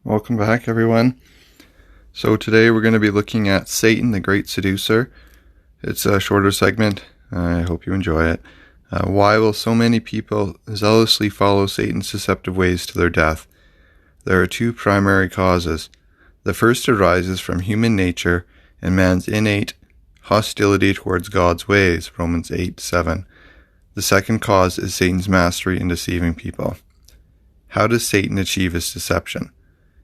Welcome back, everyone. So today we're going to be looking at Satan, the Great Seducer. It's a shorter segment. I hope you enjoy it. Why will so many people zealously follow Satan's deceptive ways to their death? There are two primary causes. The first arises from human nature and man's innate hostility towards God's ways, Romans 8:7. The second cause is Satan's mastery in deceiving people. How does Satan achieve his deception?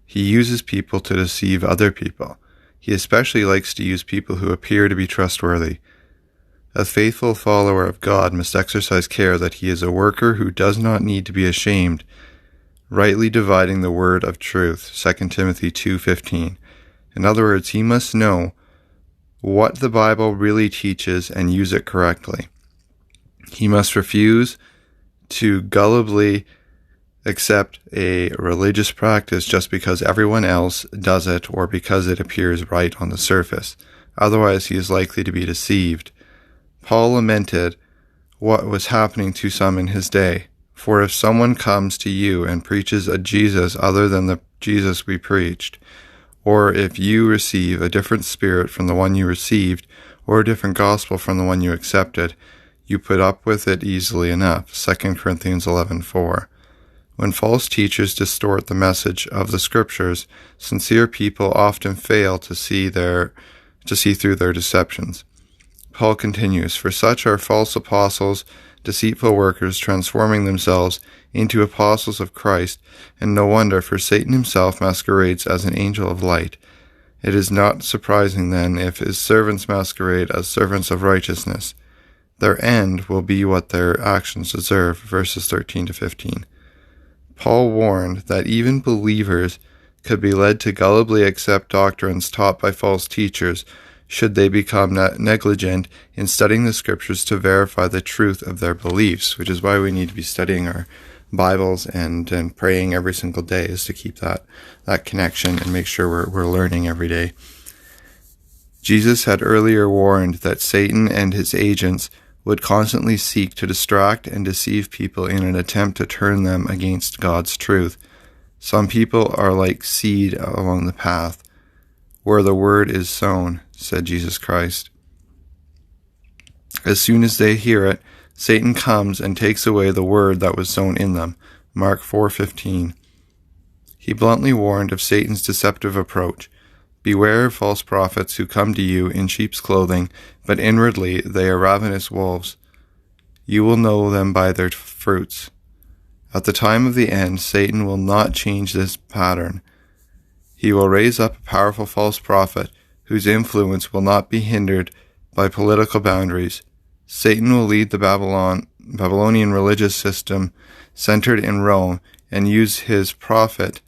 He uses people to deceive other people. He especially likes to use people who appear to be trustworthy. A faithful follower of God must exercise care that he is a worker who does not need to be ashamed, rightly dividing the word of truth, 2 Timothy 2:15. In other words, he must know what the Bible really teaches and use it correctly. He must refuse to gullibly accept a religious practice just because everyone else does it or because it appears right on the surface. Otherwise, he is likely to be deceived. Paul lamented what was happening to some in his day. For if someone comes to you and preaches a Jesus other than the Jesus we preached, or if you receive a different spirit from the one you received, or a different gospel from the one you accepted, you put up with it easily enough. 2 Corinthians 11:4. When false teachers distort the message of the Scriptures, sincere people often fail to see through their deceptions. Paul continues, "For such are false apostles, deceitful workers, transforming themselves into apostles of Christ, and no wonder, for Satan himself masquerades as an angel of light. It is not surprising, then, if his servants masquerade as servants of righteousness. Their end will be what their actions deserve," verses 13 to 15. Paul warned that even believers could be led to gullibly accept doctrines taught by false teachers should they become negligent in studying the Scriptures to verify the truth of their beliefs, which is why we need to be studying our Bibles and praying every single day, is to keep that connection and make sure we're learning every day. Jesus had earlier warned that Satan and his agents would constantly seek to distract and deceive people in an attempt to turn them against God's truth. Some people are like seed along the path, where the word is sown, said Jesus Christ. As soon as they hear it, Satan comes and takes away the word that was sown in them, Mark 4:15. He bluntly warned of Satan's deceptive approach. "Beware of false prophets who come to you in sheep's clothing, but inwardly they are ravenous wolves. You will know them by their fruits." At the time of the end, Satan will not change this pattern. He will raise up a powerful false prophet whose influence will not be hindered by political boundaries. Satan will lead the Babylonian religious system centered in Rome and use his prophet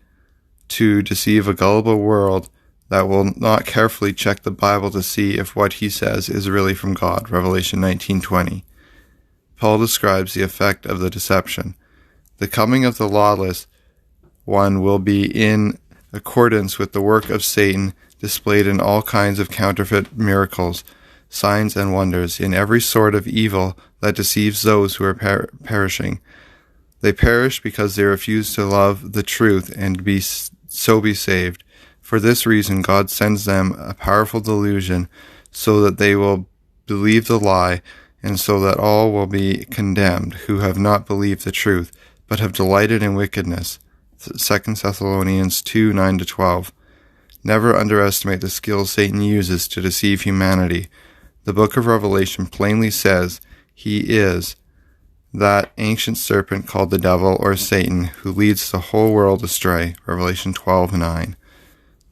to deceive a gullible world that will not carefully check the Bible to see if what he says is really from God, Revelation 19:20. Paul describes the effect of the deception. The coming of the lawless one will be in accordance with the work of Satan displayed in all kinds of counterfeit miracles, signs and wonders, in every sort of evil that deceives those who are perishing. They perish because they refuse to love the truth and be saved. For this reason, God sends them a powerful delusion so that they will believe the lie, and so that all will be condemned who have not believed the truth, but have delighted in wickedness. 2 Thessalonians 2:9-12. Never underestimate the skills Satan uses to deceive humanity. The book of Revelation plainly says he is that ancient serpent called the devil or Satan, who leads the whole world astray, Revelation 12:9.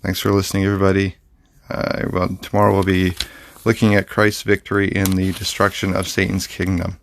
Thanks for listening, everybody. Tomorrow we'll be looking at Christ's victory in the destruction of Satan's kingdom.